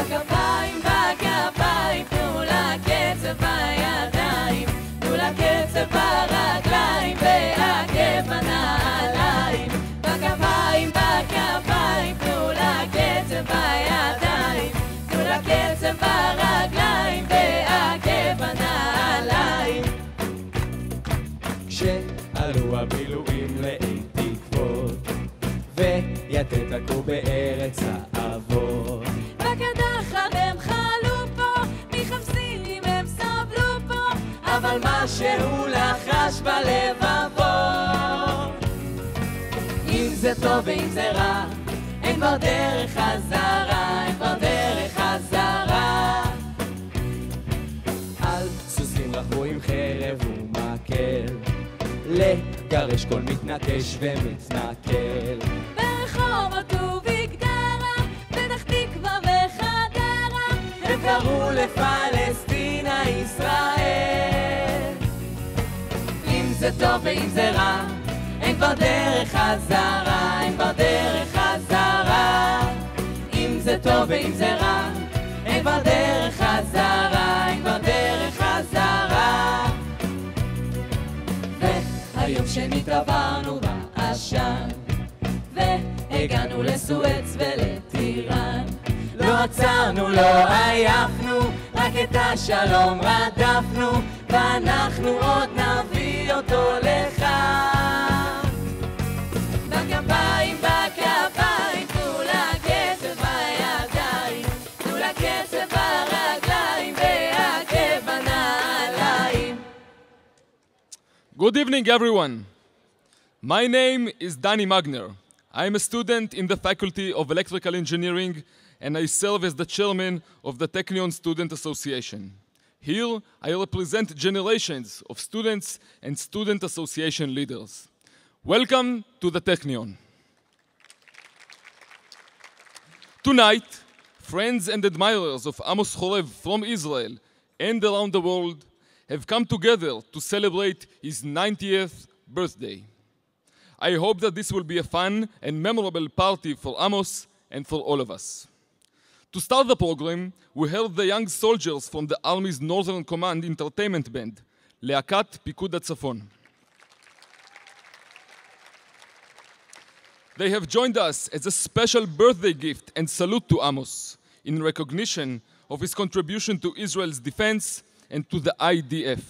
בכפיים, בכפיים, תנו לה קצב בידיים, תנו לה קצב ברגליים, ועקב בנעליים. בכפיים, בכפיים, תנו לה קצב בידיים, תנו לה קצב ברגליים, ועקב בנעליים. כשעלו המילואים לאין תקוות, ויתד תקעו בארץ האבות. בקדחת הם חלו פה, מחמסים הם סבלו פה, אבל משהו לחש בלבבות. אם זה טוב ואם זה רע, אין כבר דרך חזרה, אין כבר דרך חזרה. על סוסים רכבו עם חרב ומקל, לגרש כל מתנקש ומתנכל. ברחובות ובגדרה, פתח תקווה וחדרה, הם קראו לפלסטינה ישראל. אם זה טוב ואם זה רע, אין כבר דרך חזרה, אין כבר דרך חזרה. אם זה טוב ואם זה רע, אין כבר דרך חזרה, אין כבר דרך חזרה. והיום שנית עברנו בעשן, והגענו לסואץ ולטיראן. לא עצרנו, לא עייפנו, רק את השלום רדפנו, ואנחנו עוד נביא אותו לכאן. בכפיים, בכפיים, תנו לה קצב בידיים, תנו לה קצב ברגליים, ועקב בנעליים. Good evening, everyone. My name is Danny Magner. I am a student in the Faculty of Electrical Engineering, and I serve as the chairman of the Technion Student Association. Here, I represent generations of students and student association leaders. Welcome to the Technion. Tonight, friends and admirers of Amos Horev from Israel and around the world have come together to celebrate his 90th birthday. I hope that this will be a fun and memorable party for Amos and for all of us. To start the program, we heard the young soldiers from the Army's Northern Command Entertainment Band, להקת פיקוד הצפון. They have joined us as a special birthday gift and salute to Amos in recognition of his contribution to Israel's defense and to the IDF.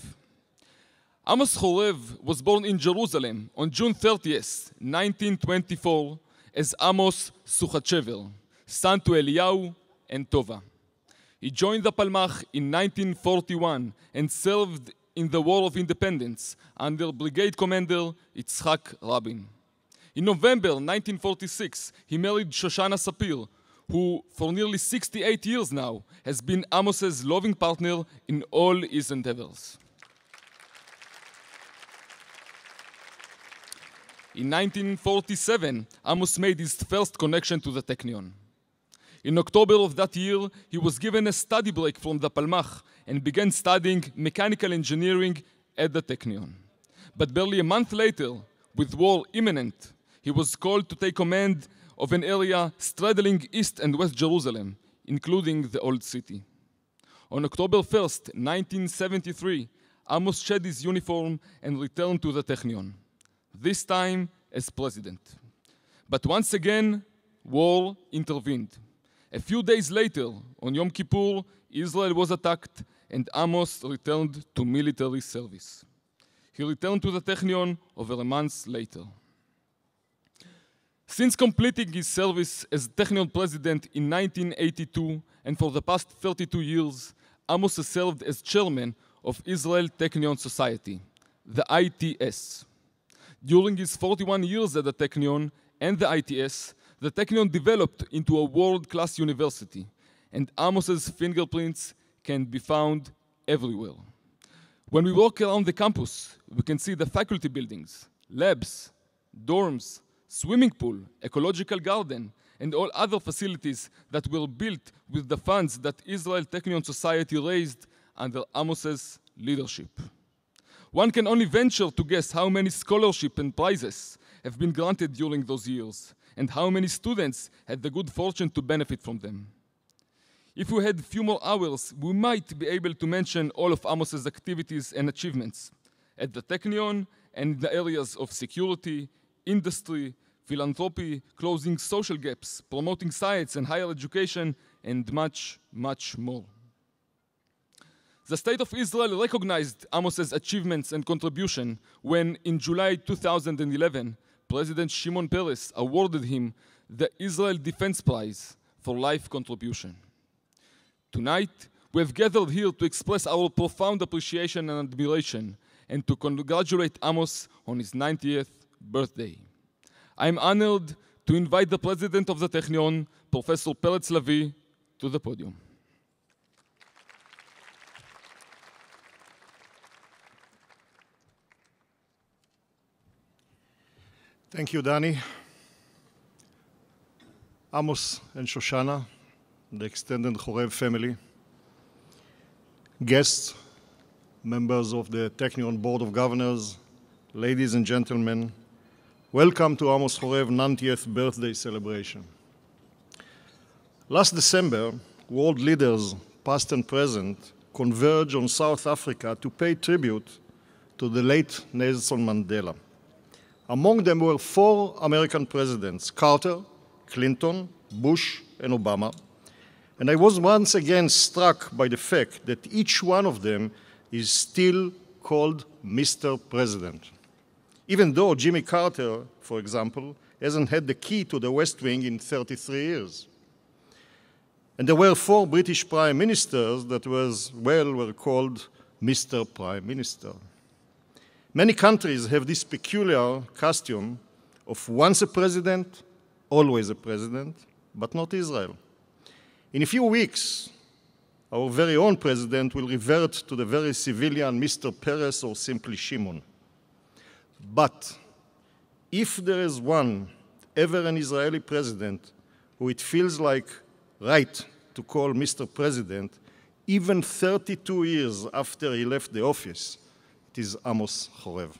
Amos Horev was born in Jerusalem on June 30th, 1924, as Amos Suchachever, son to Eliyahu and Tova. He joined the Palmach in 1941 and served in the War of Independence under Brigade Commander Yitzhak Rabin. In November 1946, he married Shoshana Sapir, who for nearly 68 years now has been Amos's loving partner in all his endeavors. In 1947, Amos made his first connection to the Technion. In October of that year, he was given a study break from the Palmach and began studying mechanical engineering at the Technion. But barely a month later, with war imminent, he was called to take command of an area straddling East and West Jerusalem, including the Old City. On October 1st, 1973, Amos shed his uniform and returned to the Technion, this time as president. But once again, war intervened. A few days later, on Yom Kippur, Israel was attacked and Amos returned to military service. He returned to the Technion over a month later. Since completing his service as Technion president in 1982 and for the past 32 years, Amos has served as chairman of Israel Technion Society, the ITS. During his 41 years at the Technion and the ITS, the Technion developed into a world-class university, and Amos's fingerprints can be found everywhere. When we walk around the campus, we can see the faculty buildings, labs, dorms, swimming pool, ecological garden, and all other facilities that were built with the funds that Israel Technion Society raised under Amos's leadership. One can only venture to guess how many scholarships and prizes have been granted during those years, and how many students had the good fortune to benefit from them. If we had a few more hours, we might be able to mention all of Amos's activities and achievements at the Technion and in the areas of security, industry, philanthropy, closing social gaps, promoting science and higher education, and much, much more. The State of Israel recognized Amos's achievements and contribution when, in July 2011, President Shimon Peres awarded him the Israel Defense Prize for life contribution. Tonight, we have gathered here to express our profound appreciation and admiration and to congratulate Amos on his 90th birthday. I am honored to invite the president of the Technion, Professor Peretz Lavi, to the podium. Thank you, Danny. Amos and Shoshana, the extended Horev family, guests, members of the Technion Board of Governors, ladies and gentlemen, welcome to Amos Horev 90th birthday celebration. Last December, world leaders, past and present, converged on South Africa to pay tribute to the late Nelson Mandela. Among them were 4 American presidents, Carter, Clinton, Bush, and Obama. And I was once again struck by the fact that each one of them is still called Mr. President. Even though Jimmy Carter, for example, hasn't had the key to the West Wing in 33 years. And there were 4 British prime ministers that were called Mr. Prime Minister. Many countries have this peculiar custom of once a president, always a president, but not Israel. In a few weeks, our very own president will revert to the very civilian Mr. Peres or simply Shimon. But if there is ever an Israeli president who it feels like right to call Mr. President, even 32 years after he left the office, it is Amos Horev.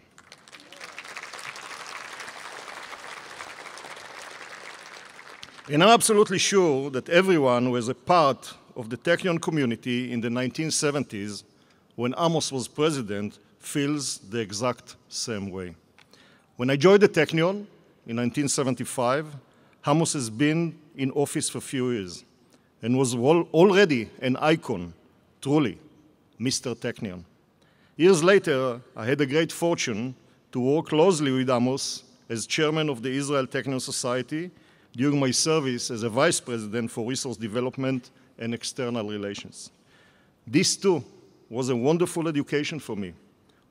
And I'm absolutely sure that everyone who was a part of the Technion community in the 1970s, when Amos was president, feels the exact same way. When I joined the Technion in 1975, Amos has been in office for a few years and was already an icon, truly, Mr. Technion. Years later, I had the great fortune to work closely with Amos as chairman of the Israel Technion Society during my service as a vice president for resource development and external relations. This, too, was a wonderful education for me,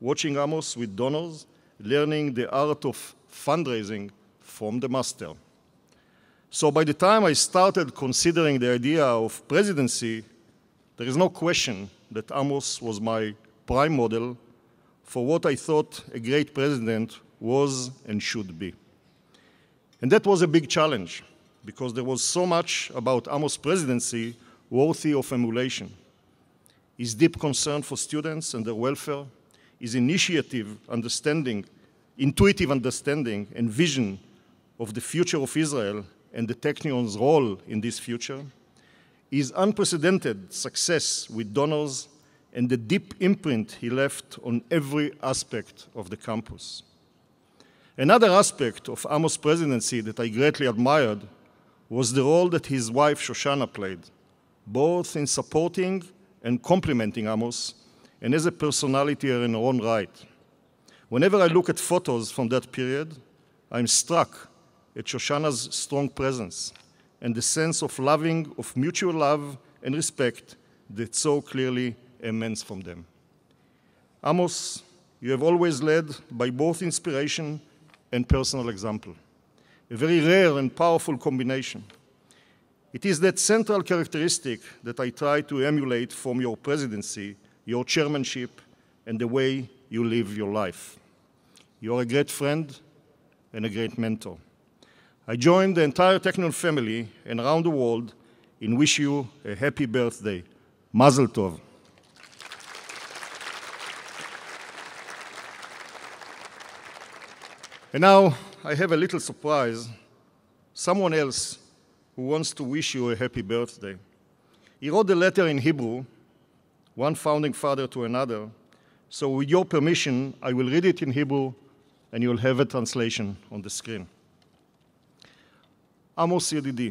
watching Amos with donors, learning the art of fundraising from the master. So by the time I started considering the idea of presidency, there is no question that Amos was my prime model for what I thought a great president was and should be. And that was a big challenge, because there was so much about Amos' presidency worthy of emulation. His deep concern for students and their welfare, his intuitive understanding and vision of the future of Israel and the Technion's role in this future, his unprecedented success with donors, and the deep imprint he left on every aspect of the campus. Another aspect of Amos' presidency that I greatly admired was the role that his wife Shoshana played, both in supporting and complimenting Amos, and as a personality in her own right. Whenever I look at photos from that period, I'm struck at Shoshana's strong presence and the sense of mutual love and respect that so clearly emanates from them. Amos, you have always led by both inspiration and personal example, a very rare and powerful combination. It is that central characteristic that I try to emulate from your presidency, your chairmanship, and the way you live your life. You are a great friend and a great mentor. I join the entire Technion family and around the world in wish you a happy birthday. Mazel tov. And now I have a little surprise. Someone else who wants to wish you a happy birthday. He wrote the letter in Hebrew, one founding father to another. So with your permission, I will read it in Hebrew, and you'll have a translation on the screen. עמוס ידידי,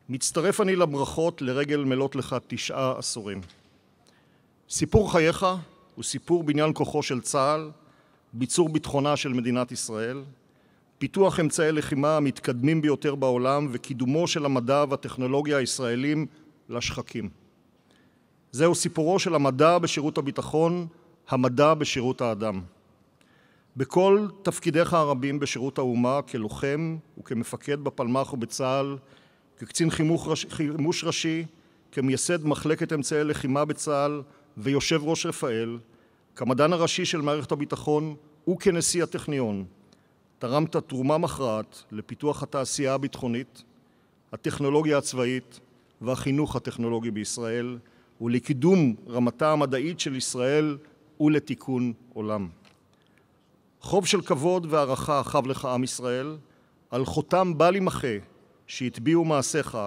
מצטרף אני לברכות לרגל מלות לך 9 עשורים. סיפור חייך הוא סיפור בניין כוחו של צה"ל, ביצור ביטחונה של מדינת ישראל, פיתוח אמצעי לחימה המתקדמים ביותר בעולם וקידומו של המדע והטכנולוגיה הישראלים לשחקים. זהו סיפורו של המדע בשירות הביטחון, המדע בשירות האדם. בכל תפקידיך הרבים בשירות האומה, כלוחם וכמפקד בפלמ"ח ובצה"ל, כקצין חימוש ראשי, כמייסד מחלקת אמצעי לחימה בצה"ל ויושב ראש רפאל, כמדען הראשי של מערכת הביטחון וכנשיא הטכניון, תרמת תרומה מכרעת לפיתוח התעשייה הביטחונית, הטכנולוגיה הצבאית והחינוך הטכנולוגי בישראל, ולקידום רמתה המדעית של ישראל ולתיקון עולם. חוב של כבוד והערכה חב לך עם ישראל, על חותם בל יימחה שהטביעו מעשיך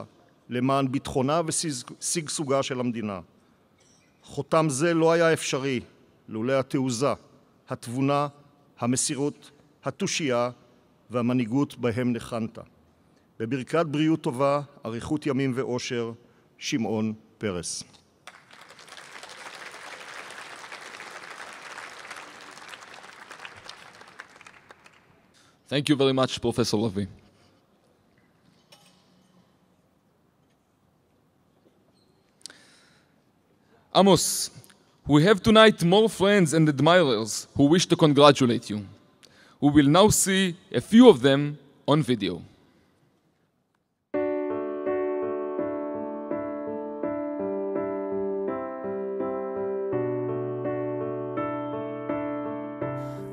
למען ביטחונה ושגשוגה של המדינה. חותם זה לא היה אפשרי לולא התעוזה, התבונה, המסירות, התושייה והמנהיגות בהם נחנת. בברכת בריאות טובה, אריכות ימים ואושר, שמעון פרס. Thank you very much, Professor Levi. Amos, we have tonight more friends and admirers who wish to congratulate you. We will now see a few of them on video.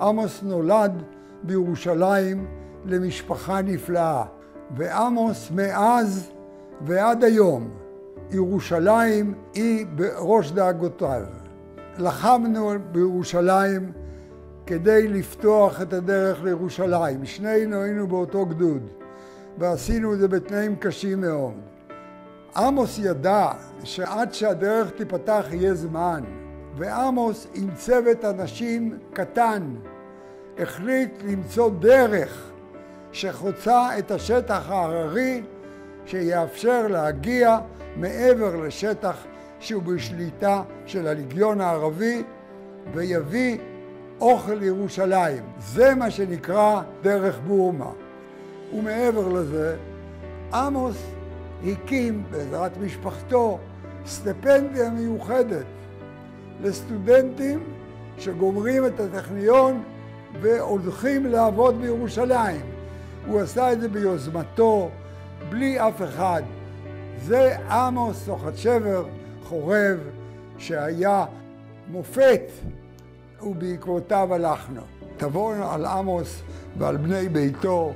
עמוס נולד בירושלים למשפחה נפלאה, ועמוס מאז ועד היום ירושלים היא בראש דאגותיו. לחמנו בירושלים כדי לפתוח את הדרך לירושלים. שנינו היינו באותו גדוד, ועשינו את זה בתנאים קשים מאוד. עמוס ידע שעד שהדרך תיפתח יהיה זמן, ועמוס עם צוות אנשים קטן החליט למצוא דרך שחוצה את השטח ההררי שיאפשר להגיע מעבר לשטח שהוא בשליטה של הלגיון הערבי ויביא אוכל לירושלים. זה מה שנקרא דרך בורמה. ומעבר לזה, עמוס הקים בעזרת משפחתו סטיפנדיה מיוחדת לסטודנטים שגומרים את הטכניון והולכים לעבוד בירושלים. הוא עשה את זה ביוזמתו, בלי אף אחד. זה עמוס חורב, שהיה מופת, ובעקבותיו הלכנו. תבוא על עמוס ועל בני ביתו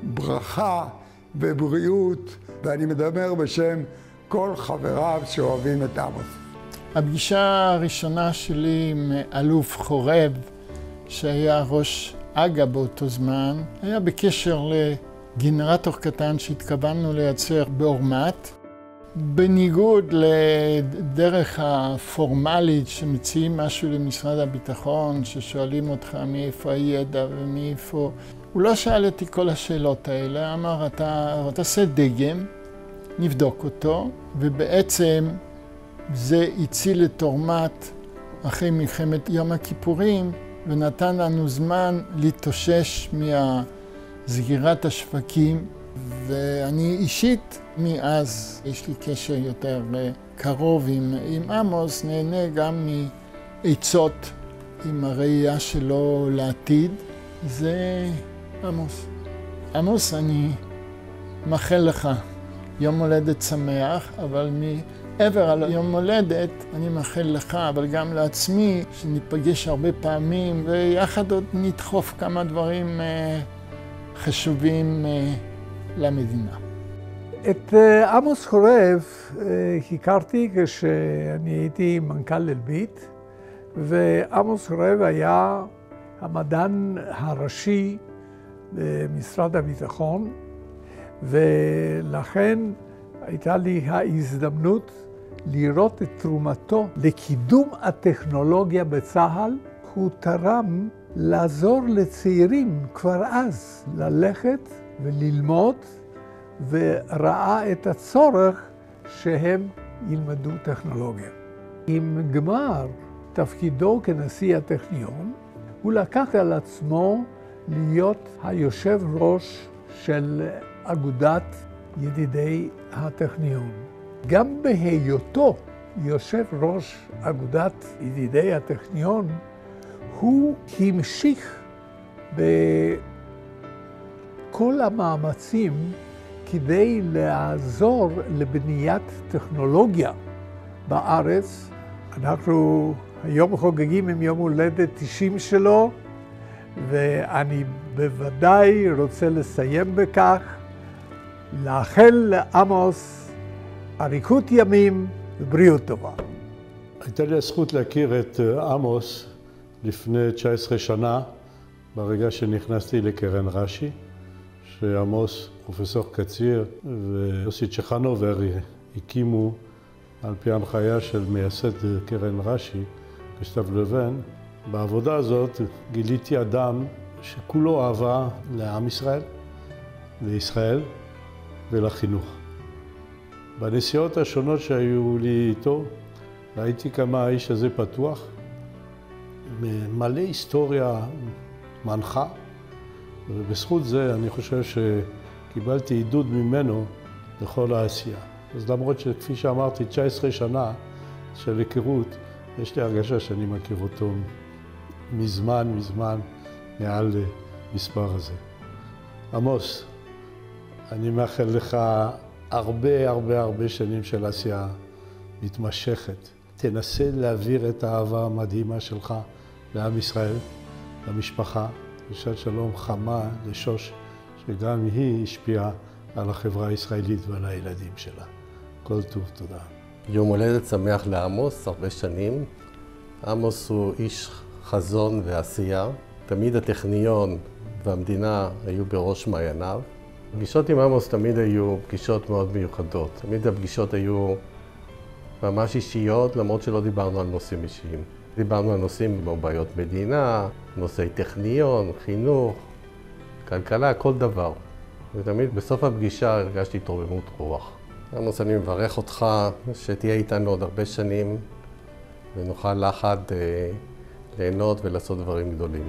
ברכה ובריאות, ואני מדבר בשם כל חבריו שאוהבים את עמוס. הפגישה הראשונה שלי עם אלוף חורב, שהיה ראש אג"א באותו זמן, היה בקשר לגנרטור קטן שהתכוונו לייצר באורמת. בניגוד לדרך הפורמלית שמציעים משהו למשרד הביטחון, ששואלים אותך מאיפה הידע ומאיפה, הוא לא שאל אותי כל השאלות האלה, אמר אתה עושה דגם, נבדוק אותו, ובעצם זה הציל את אורמת אחרי מלחמת יום הכיפורים, ונתן לנו זמן להתאושש מסגירת השווקים, ואני אישית מאז יש לי קשר יותר קרוב עם עמוס, נהנה גם מעצות עם הראייה שלו לעתיד. זה עמוס. עמוס, אני מאחל לך יום הולדת שמח, אבל מעבר על יום הולדת אני מאחל לך, אבל גם לעצמי, שניפגש הרבה פעמים, ויחד עוד נדחוף כמה דברים חשובים למדינה. את עמוס חורב הכרתי כשאני הייתי מנכ"ל אלביט, ועמוס חורב היה המדען הראשי במשרד הביטחון, ולכן הייתה לי ההזדמנות לראות את תרומתו לקידום הטכנולוגיה בצה"ל. הוא תרם לעזור לצעירים כבר אז ללכת וללמוד, וראה את הצורך שהם ילמדו טכנולוגיה. עם גמר תפקידו כנשיא הטכניון, הוא לקח על עצמו להיות היושב ראש של אגודת ידידי הטכניון. גם בהיותו יושב ראש אגודת ידידי הטכניון, הוא המשיך בכל המאמצים כדי לעזור לבניית טכנולוגיה בארץ. אנחנו היום חוגגים עם יום הולדת 90 שלו, ואני בוודאי רוצה לסיים בכך, לאחל לעמוס אריכות ימים ובריאות טובה. הייתה לי הזכות להכיר את עמוס לפני 19 שנה, ברגע שנכנסתי לקרן רש"י, שעמוס, פרופסור קציר ויוסי צ'חנובר הקימו על פי הנחיה של מייסד קרן רש"י, גוסטב לבן. בעבודה הזאת גיליתי אדם שכולו אהבה לעם ישראל, לישראל ולחינוך. בנסיעות השונות שהיו לי איתו, ראיתי כמה האיש הזה פתוח, מלא היסטוריה מנחה, ובזכות זה אני חושב שקיבלתי עידוד ממנו לכל העשייה. אז למרות שכפי שאמרתי, 19 שנה של היכרות, יש לי הרגשה שאני מכיר אותו מזמן מעל מספר הזה. עמוס, אני מאחל לך הרבה שנים של עשייה מתמשכת. תנסה להעביר את האהבה המדהימה שלך לעם ישראל, למשפחה, ושל שלום חמה לשוש, שגם היא השפיעה על החברה הישראלית ועל הילדים שלה. כל טוב, תודה. יום הולדת שמח לעמוס, הרבה שנים. עמוס הוא איש חזון ועשייה. תמיד הטכניון והמדינה היו בראש מעייניו. פגישות עם עמוס תמיד היו פגישות מאוד מיוחדות. תמיד הפגישות היו ממש אישיות, למרות שלא דיברנו על נושאים אישיים. דיברנו על נושאים כמו בעיות מדינה, נושאי טכניון, חינוך, כלכלה, כל דבר. ותמיד בסוף הפגישה הרגשתי התרוממות רוח. עמוס, אני מברך אותך שתהיה איתנו עוד הרבה שנים ונוכל לחד ליהנות ולעשות דברים גדולים.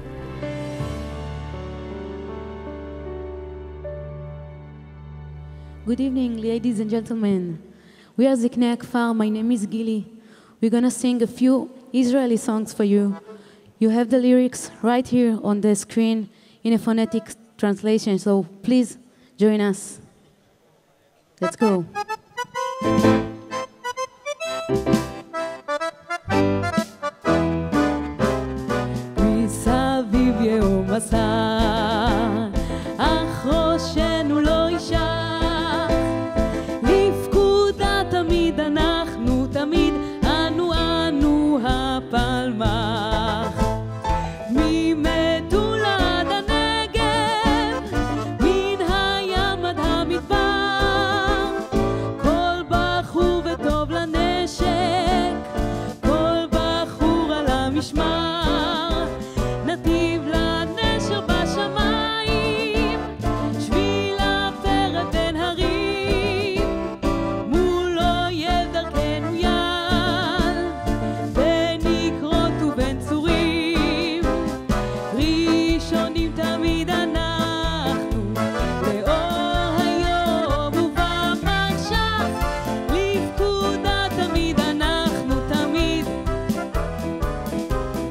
Good evening, ladies and gentlemen. We are Ziknei Akfar. My name is Gili. We're going to sing a few Israeli songs for you. You have the lyrics right here on the screen in a phonetic translation, so please join us. Let's go. מסביב יום מסע, אך ראשנו לא יישך. לפקודה תמיד אנחנו, תמיד אנו הפלמח. ממטולה עד הנגב, מן הים עד המדבר. כל בחור וטוב לנשק, כל בחור על המשמר. נתיב לנשר בשמיים, שביל הפרד בין הרים. מול אויב דרכנו יעל, בין נקרות ובין צורים. ראשונים תמיד אנחנו, לאור היום ובמחשך. לפקודה תמיד אנחנו, תמיד.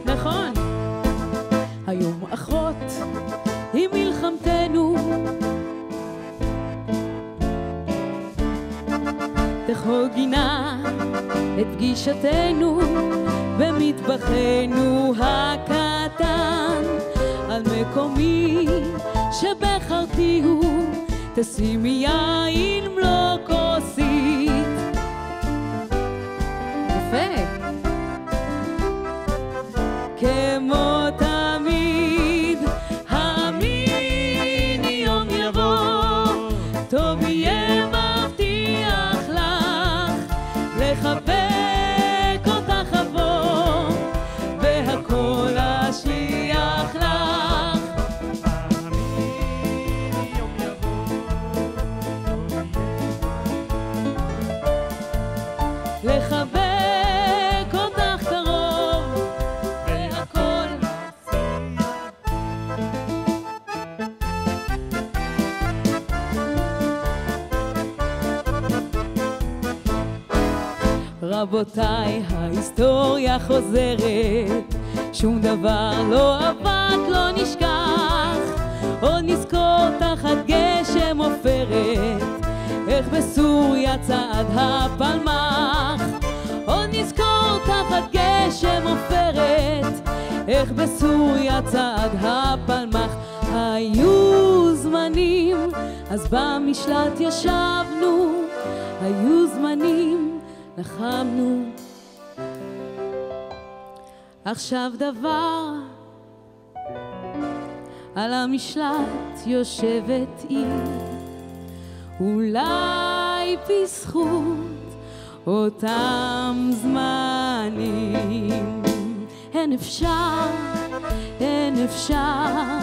נכון. היום אחות היא מלחמתנו, תחוגינה את פגישתנו במטבחנו הקטן. על מקומי שבחרתי הוא, תשימי יין מלוא כוסית. יפה. כמו תמיד, האמיני יום יבוא, טוב יהיה מבטיח לחבק אותך קרוב, והכל רבותיי, ההיסטוריה חוזרת, שום דבר לא עבד, לא נשכח, עוד נזכור תחת גשם עופרת, איך בסוריה צעד הפלמח. עוד נזכור תחת גשם עופרת, איך בסוריה צעד הפלמח. היו זמנים, אז במשלט ישבנו, היו זמנים, לחמנו. עכשיו דבר, על המשלט יושבת עיר, אולי בזכות אותם זמנים. אין אפשר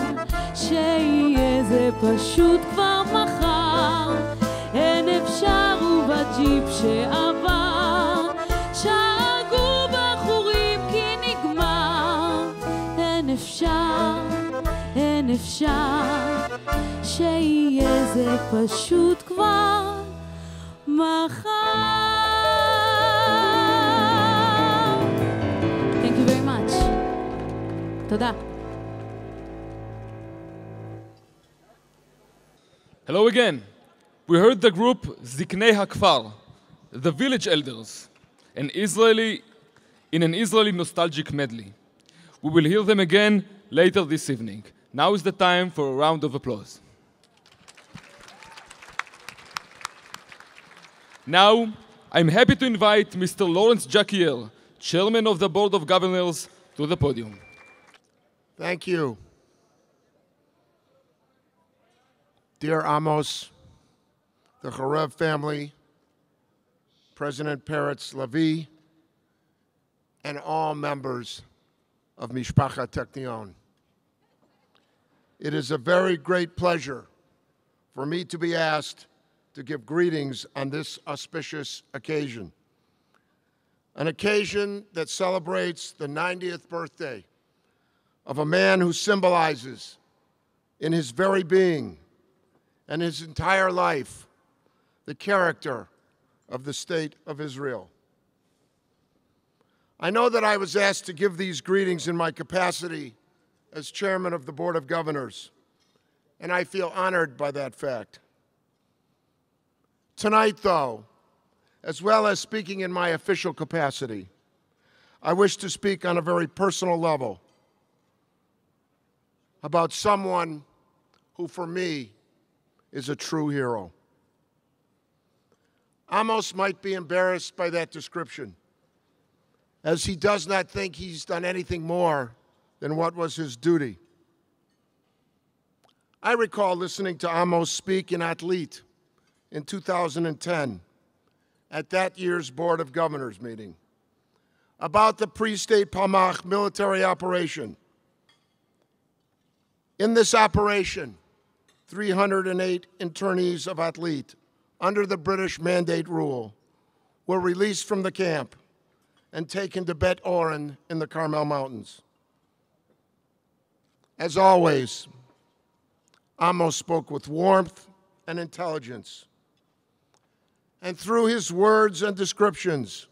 שיהיה זה פשוט כבר מחר. אין אפשר ובג'יפ שעבר שרגו בחורים כי נגמר. אין אפשר שיהיה זה פשוט כבר מחר. Thank you very much. תודה. Hello again. We heard the group Ziknei HaKfar, the Village Elders, in an Israeli nostalgic medley. We will hear them again later this evening. Now is the time for a round of applause. Now, I'm happy to invite Mr. Lawrence Jakiel, Chairman of the Board of Governors, to the podium. Thank you. Dear Amos, the Horev family, President Peretz Levi, and all members of Mishpacha Technion. It is a very great pleasure for me to be asked to give greetings on this auspicious occasion, an occasion that celebrates the 90th birthday of a man who symbolizes in his very being and his entire life the character of the State of Israel. I know that I was asked to give these greetings in my capacity as Chairman of the Board of Governors, and I feel honored by that fact. Tonight, though, as well as speaking in my official capacity, I wish to speak on a very personal level about someone who, for me, is a true hero. Amos might be embarrassed by that description, as he does not think he's done anything more than what was his duty. I recall listening to Amos speak in Atlit in 2010 at that year's Board of Governors meeting about the pre-state Palmach military operation. In this operation, 308 internees of Atlit, under the British Mandate rule, were released from the camp and taken to Bet Oren in the Carmel Mountains. As always, Amos spoke with warmth and intelligence. And through his words and descriptions,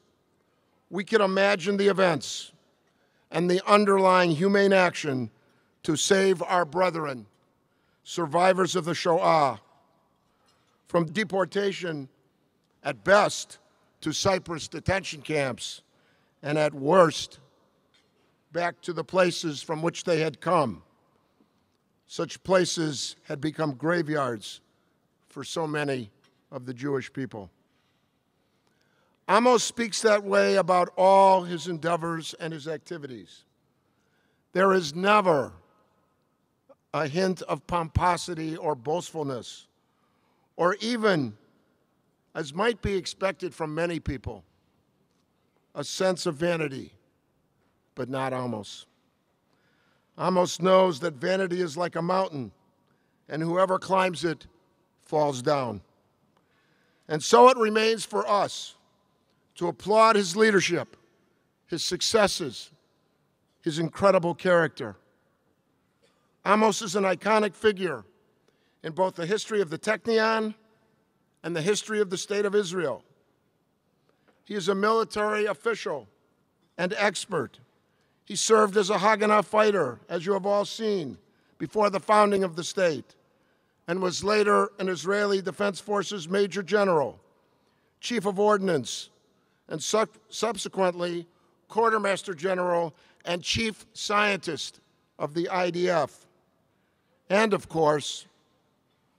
we can imagine the events and the underlying humane action to save our brethren, survivors of the Shoah, from deportation at best to Cyprus detention camps, and at worst, back to the places from which they had come. Such places had become graveyards for so many of the Jewish people. Amos speaks that way about all his endeavors and his activities. There is never a hint of pomposity or boastfulness, or even, as might be expected from many people, a sense of vanity, but not Amos. Amos knows that vanity is like a mountain, and whoever climbs it falls down. And so it remains for us to applaud his leadership, his successes, his incredible character. Amos is an iconic figure in both the history of the Technion and the history of the State of Israel. He is a military official and expert. He served as a Haganah fighter, as you have all seen, before the founding of the state, and was later an Israeli Defense Forces Major General, Chief of Ordnance, and subsequently Quartermaster General and Chief Scientist of the IDF. And of course,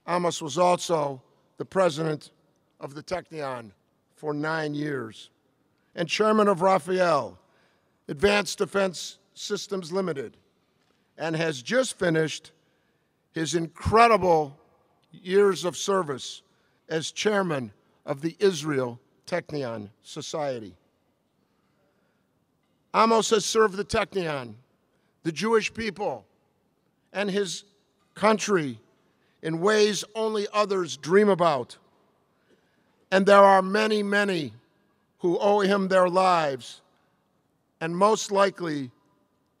Amos was also the president of the Technion for 9 years and chairman of Raphael, Advanced Defense Systems Limited, and has just finished his incredible years of service as chairman of the Israel Technion Society. Amos has served the Technion, the Jewish people, and his country in ways only others dream about. And there are many, many who owe him their lives and most likely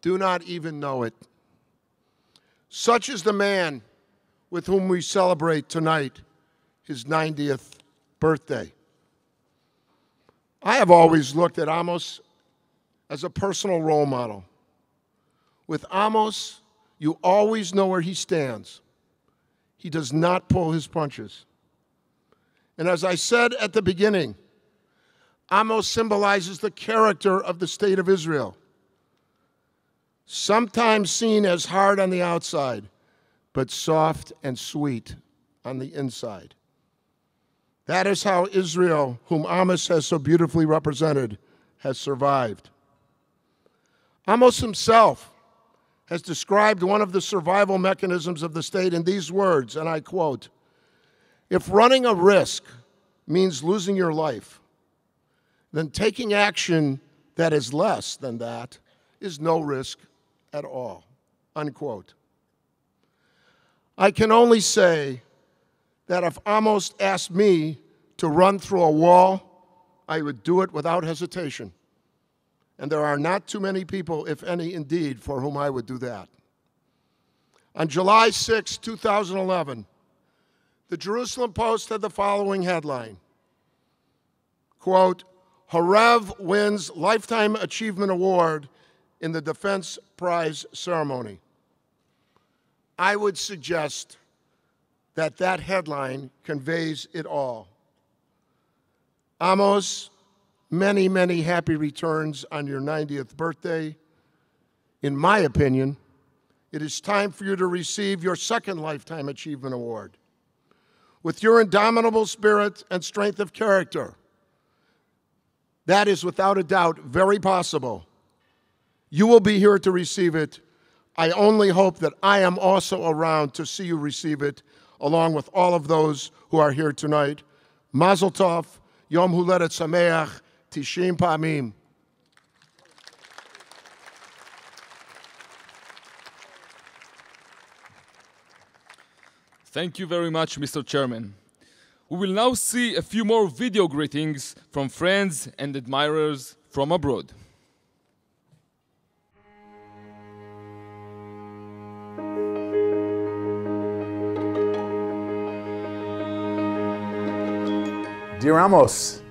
do not even know it. Such is the man with whom we celebrate tonight his 90th birthday. I have always looked at Amos as a personal role model. With Amos, you always know where he stands. He does not pull his punches. And as I said at the beginning, Amos symbolizes the character of the State of Israel, sometimes seen as hard on the outside, but soft and sweet on the inside. That is how Israel, whom Amos has so beautifully represented, has survived. Amos himself has described one of the survival mechanisms of the state in these words, and I quote, "If running a risk means losing your life, then taking action that is less than that is no risk at all," unquote. I can only say that if Amos asked me to run through a wall, I would do it without hesitation. And there are not too many people, if any indeed, for whom I would do that. On July 6, 2011, the Jerusalem Post had the following headline, quote, "Horev wins Lifetime Achievement Award in the Defense Prize Ceremony." I would suggest that that headline conveys it all. Amos, many, many happy returns on your 90th birthday. In my opinion, it is time for you to receive your second Lifetime Achievement Award. With your indomitable spirit and strength of character, that is without a doubt very possible. You will be here to receive it. I only hope that I am also around to see you receive it, along with all of those who are here tonight. Mazel Tov, Yom Huledet Sameach, Tishim Pa'amim. Thank you very much, Mr. Chairman. We will now see a few more video greetings from friends and admirers from abroad. Dear Amos,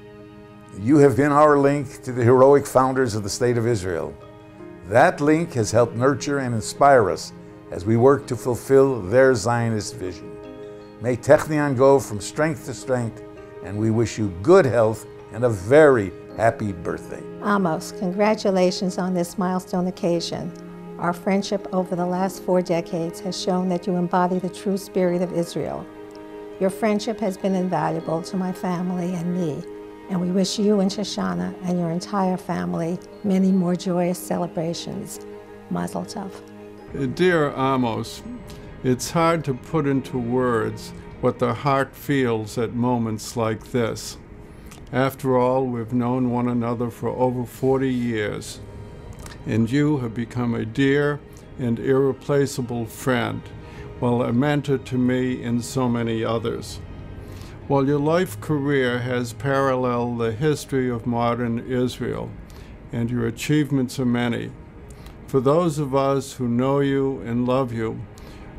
you have been our link to the heroic founders of the State of Israel. That link has helped nurture and inspire us as we work to fulfill their Zionist vision. May Technion go from strength to strength, and we wish you good health and a very happy birthday. Amos, congratulations on this milestone occasion. Our friendship over the last 4 decades has shown that you embody the true spirit of Israel. Your friendship has been invaluable to my family and me, and we wish you and Shoshana and your entire family many more joyous celebrations. Mazel Tov. Dear Amos, it's hard to put into words what the heart feels at moments like this. After all, we've known one another for over 40 years, and you have become a dear and irreplaceable friend, while a mentor to me and so many others. While your life career has paralleled the history of modern Israel, and your achievements are many, for those of us who know you and love you,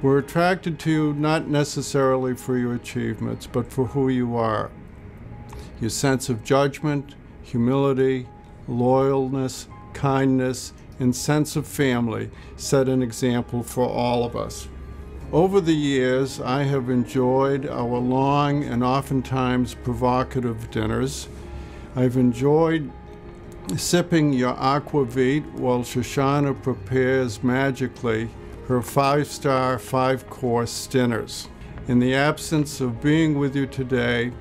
we're attracted to you not necessarily for your achievements, but for who you are. Your sense of judgment, humility, loyalness, kindness, and sense of family set an example for all of us. Over the years, I have enjoyed our long and oftentimes provocative dinners. I've enjoyed sipping your aquavit while Shoshana prepares magically her 5-star, 5-course dinners. In the absence of being with you today,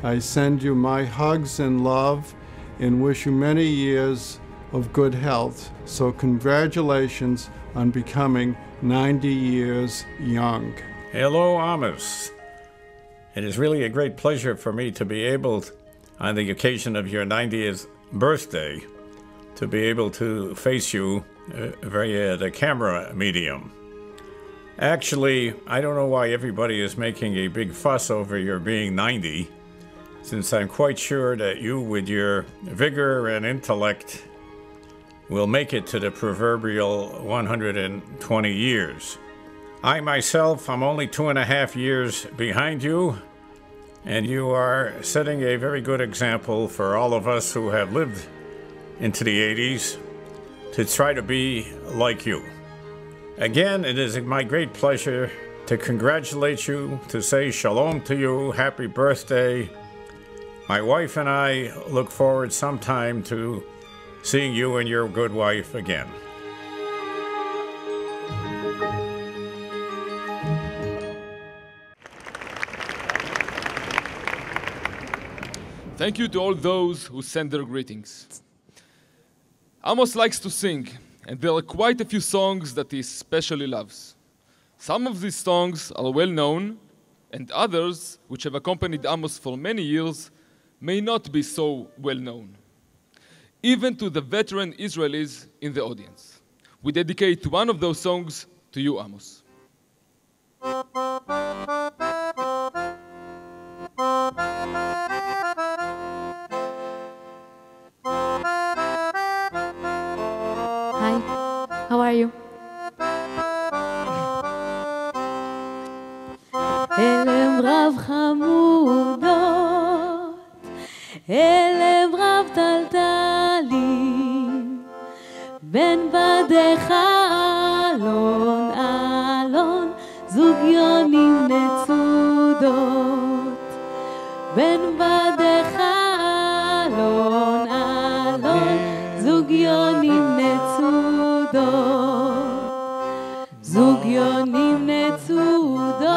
I send you my hugs and love and wish you many years of good health. So congratulations on becoming 90 years young. Hello, Amos. It is really a great pleasure for me to be able, on the occasion of your 90th birthday, to be able to face you via the camera medium. Actually, I don't know why everybody is making a big fuss over your being 90, since I'm quite sure that you, with your vigor and intellect, will make it to the proverbial 120 years. I myself, I'm only 2.5 years behind you, and you are setting a very good example for all of us who have lived into the 80s to try to be like you. Again, it is my great pleasure to congratulate you, to say shalom to you, happy birthday. My wife and I look forward sometime to seeing you and your good wife again. Thank you to all those who send their greetings. Amos likes to sing, and there are quite a few songs that he especially loves. Some of these songs are well known, and others, which have accompanied Amos for many years, may not be so well known, even to the veteran Israelis in the audience. We dedicate one of those songs to you, Amos. Hi, how are you? אלם רב חמודות, אלם רב טלטלים, בין בדיך אלון אלון, זוג יונים נצודות, בין בדיך אלון אלון, זוג יונים נצודות, זוג יונים נצודות,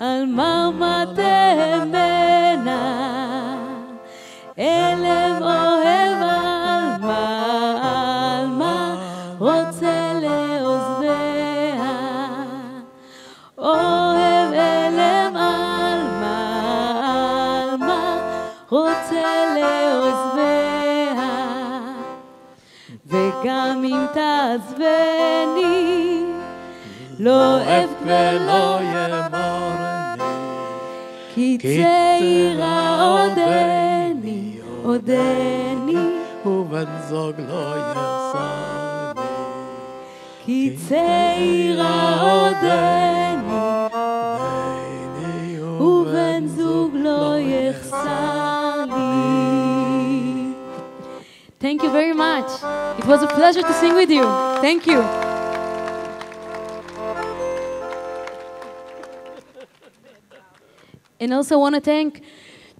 על מרמתם מנה, אלם אוהב על מה רוצה לעוזביה, אוהב אלם על מה רוצה לעוזביה, וגם אם תעזבני לא אבכה ולא ימרני, כי צעירה עודני, עודני, ובן זוג לא יחסרני, כי צעירה עודני, עודני, ובן זוג לא יחסר לי. Thank you very much. It was a pleasure to sing with you. Thank you. And also want to thank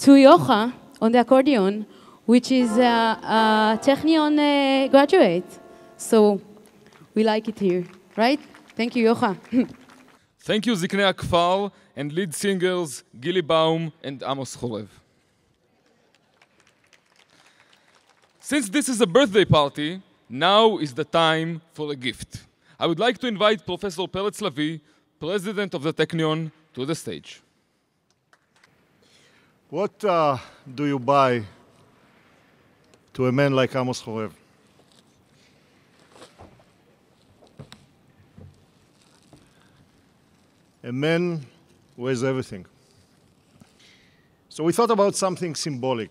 to Yocha on the accordion, which is a Technion graduate. So we like it here, right? Thank you, Yocha. Thank you, Ziknei Akfar, and lead singers Gili Baum and Amos Horev. Since this is a birthday party, now is the time for a gift. I would like to invite Professor Peretz Lavi, President of the Technion, to the stage. What do you buy to a man like Amos Horev? A man who has everything. So we thought about something symbolic.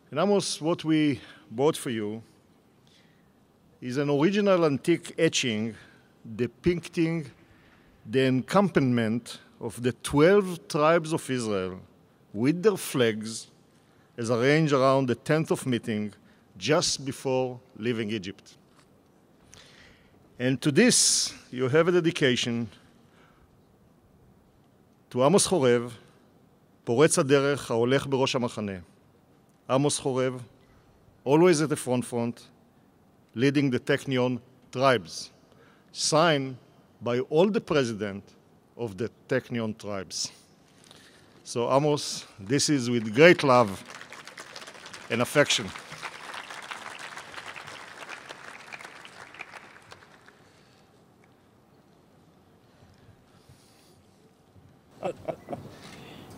And Amos, what we bought for you is an original antique etching depicting the encampment of the 12 tribes of Israel with their flags as arranged around the tent of meeting just before leaving Egypt. And to this, you have a dedication to Amos Horev, פורץ הדרך ההולך בראש המחנה. Amos Horev, always at the front, leading the Technion tribes, signed by all the presidents of the Technion tribes. So Amos, this is with great love and affection.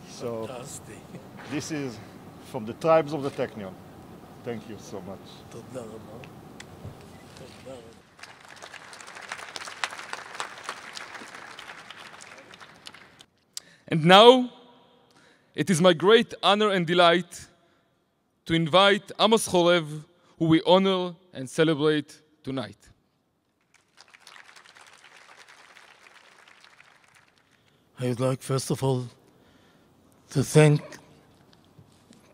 So this is from the tribes of the Technion. Thank you so much. And now, it is my great honor and delight to invite Amos Horev, who we honor and celebrate tonight. I would like, first of all, to thank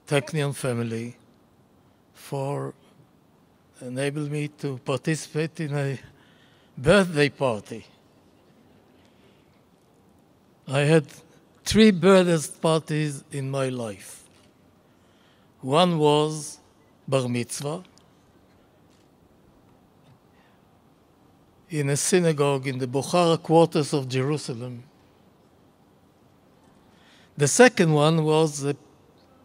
Technion family for enabling me to participate in a birthday party. I had 3 birthday parties in my life. One was bar mitzvah in a synagogue in the Bukhara quarters of Jerusalem. The second one was a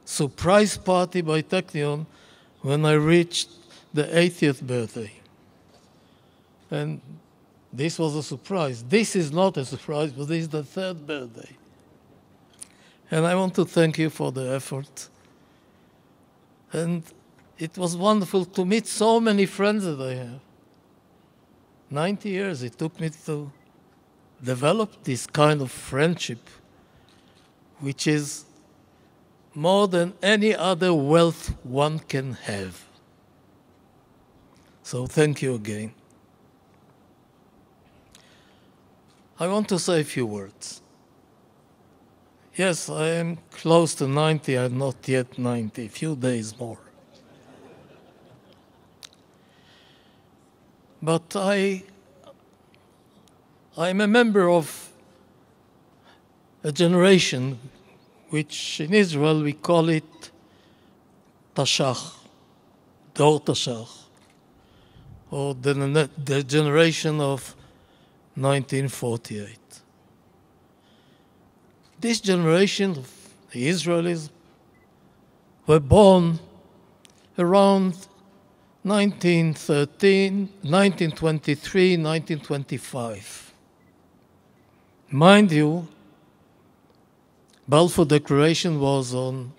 surprise party by Technion when I reached the 80th birthday. And this was a surprise. This is not a surprise, but this is the 3rd birthday. And I want to thank you for the effort. And it was wonderful to meet so many friends that I have. 90 years it took me to develop this kind of friendship, which is more than any other wealth one can have. So thank you again. I want to say a few words. Yes, I am close to 90, I'm not yet 90, a few days more. But I'm a member of a generation which in Israel we call it Tashach, Dor Tashach, or the generation of 1948. This generation of the Israelis were born around 1913, 1923, 1925. Mind you, Balfour Declaration was on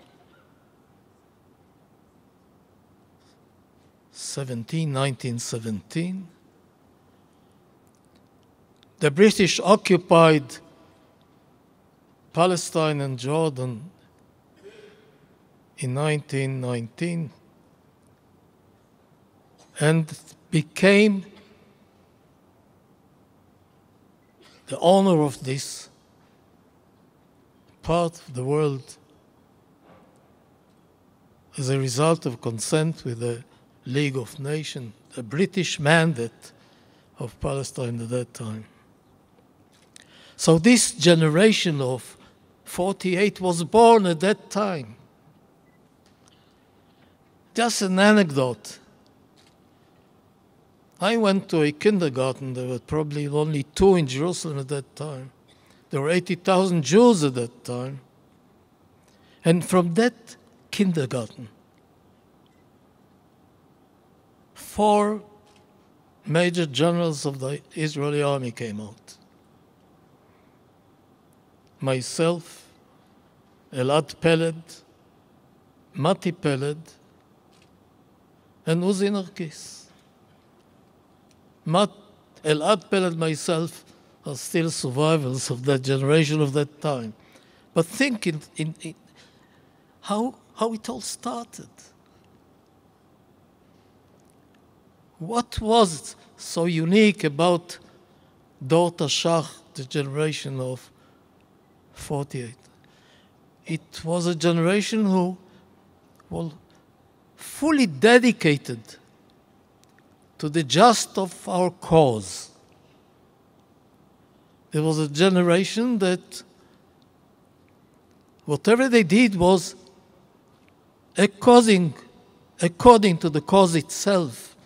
1917. The British occupied Palestine and Jordan in 1919 and became the owner of this part of the world as a result of consent with the League of Nations, the British mandate of Palestine at that time. So this generation of 48 was born at that time. Just an anecdote. I went to a kindergarten. There were probably only 2 in Jerusalem at that time. There were 80,000 Jews at that time. And from that kindergarten, 4 major generals of the Israeli army came out. Myself, Elad Peled, Mati Peled, and Uzi Narkis. Elad Peled, myself, are still survivors of that generation of that time. But think how it all started. What was so unique about Dor Tashach, the generation of 48? It was a generation who was fully dedicated to the just of our cause. There was a generation that whatever they did was according to the cause itself,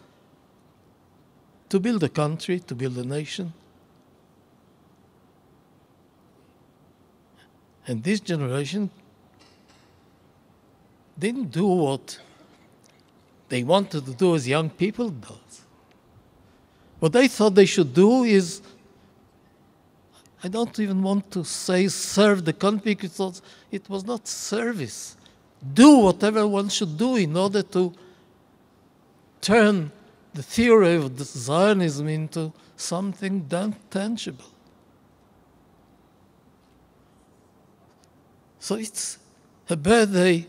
to build a country, to build a nation. And this generation didn't do what they wanted to do as young people does. What they thought they should do is, I don't even want to say serve the country, because it was not service. Do whatever one should do in order to turn the theory of Zionism into something tangible. So it's a birthday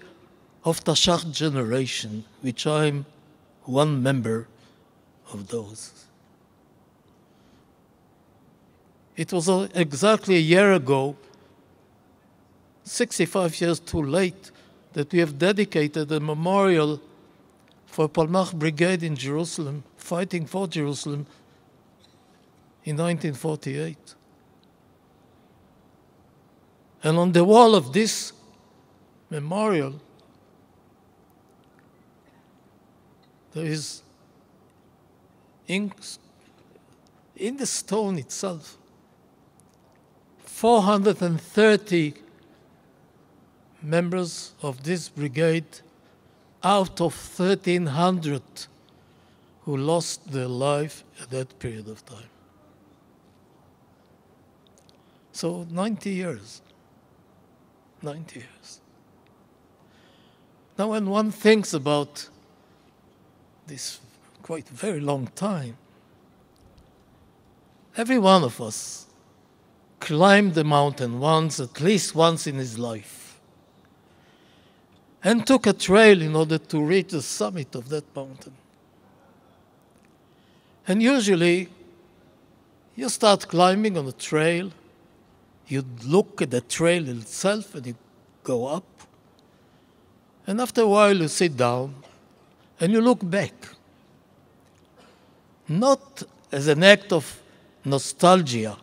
of Tashach generation, which I'm one member of those. It was exactly a year ago, 65 years too late, that we have dedicated a memorial for Palmach Brigade in Jerusalem, fighting for Jerusalem in 1948. And on the wall of this memorial, there is in the stone itself 430 members of this brigade out of 1,300 who lost their life at that period of time. So 90 years. 90 years. Now when one thinks about this quite very long time, every one of us climbed the mountain once, at least once in his life, and took a trail in order to reach the summit of that mountain. And usually, you start climbing on a trail, you look at the trail itself and you go up, and after a while you sit down and you look back. Not as an act of nostalgia,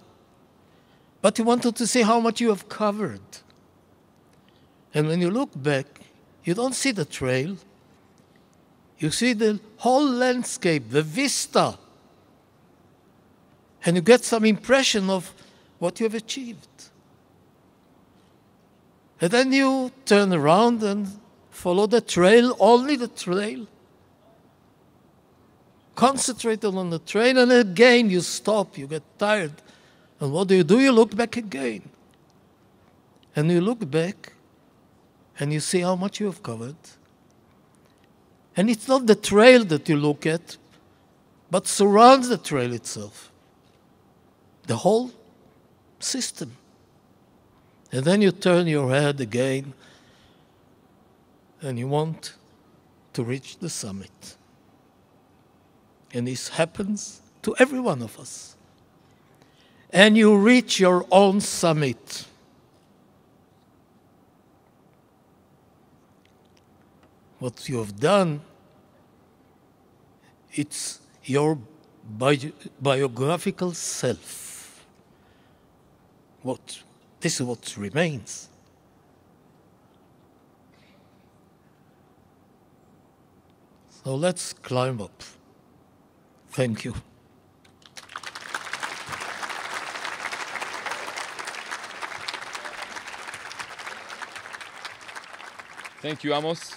but you wanted to see how much you have covered. And when you look back, you don't see the trail, you see the whole landscape, the vista, and you get some impression of what you have achieved. And then you turn around and follow the trail, only the trail. Concentrated on the trail, and again you stop, you get tired. And what do? You look back again. And you look back, and you see how much you have covered. And it's not the trail that you look at, but surrounds the trail itself. The whole system. And then you turn your head again, and you want to reach the summit. And this happens to every one of us. And you reach your own summit. What you have done, it's your biographical self. This is what remains. So let's climb up. Thank you. Thank you, Amos.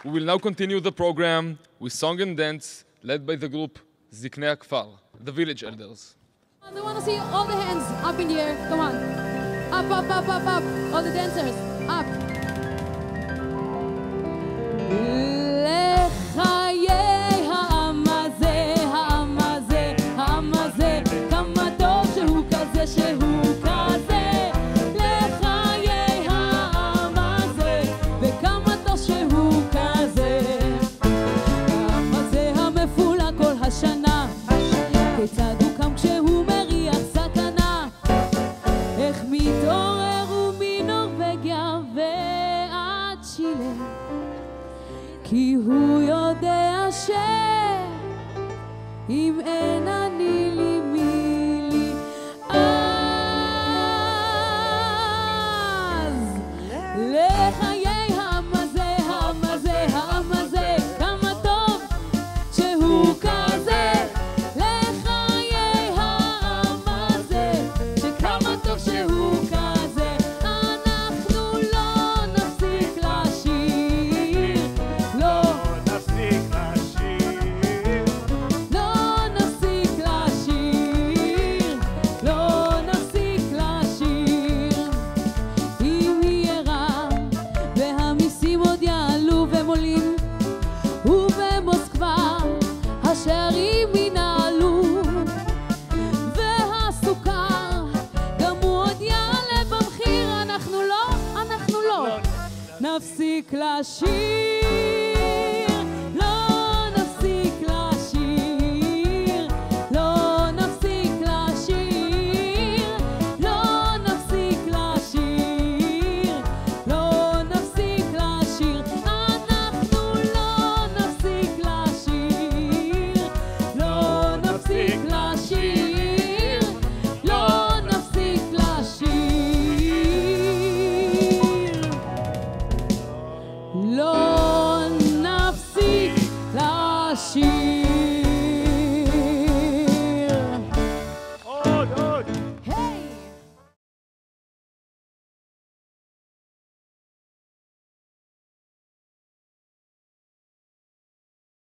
We will now continue the program with song and dance led by the group Ziknei Akfar, the Village Elders. I want to see all the hands up in the air. Come on. Up, up, up, up, up. All the dancers, up. שהוא כזה לחיי העם הזה כי הוא יודע אם אין אני לי מי לי אז לחיי המזה המזה המזה כמה טוב שהוא כזה לחיי המזה שכמה טוב שהוא כזה אנחנו לא נפסיק לשיר לא נפסיק לשיר לא נפסיק לשיר לא נפסיק לשיר אם יהיה רע והמיסים עוד יעלו ומולים ובמוסקבה השערים ינעלו והסוכר גם הוא עוד יעלה במחיר אנחנו לא נפסיק לשיר לא נפסיק לשיר לא נפסיק לשיר לא נפסיק לשיר לא נפסיק לשיר אנחנו לא נפסיק לשיר לא נפסיק לשיר לא נפסיק לשיר לא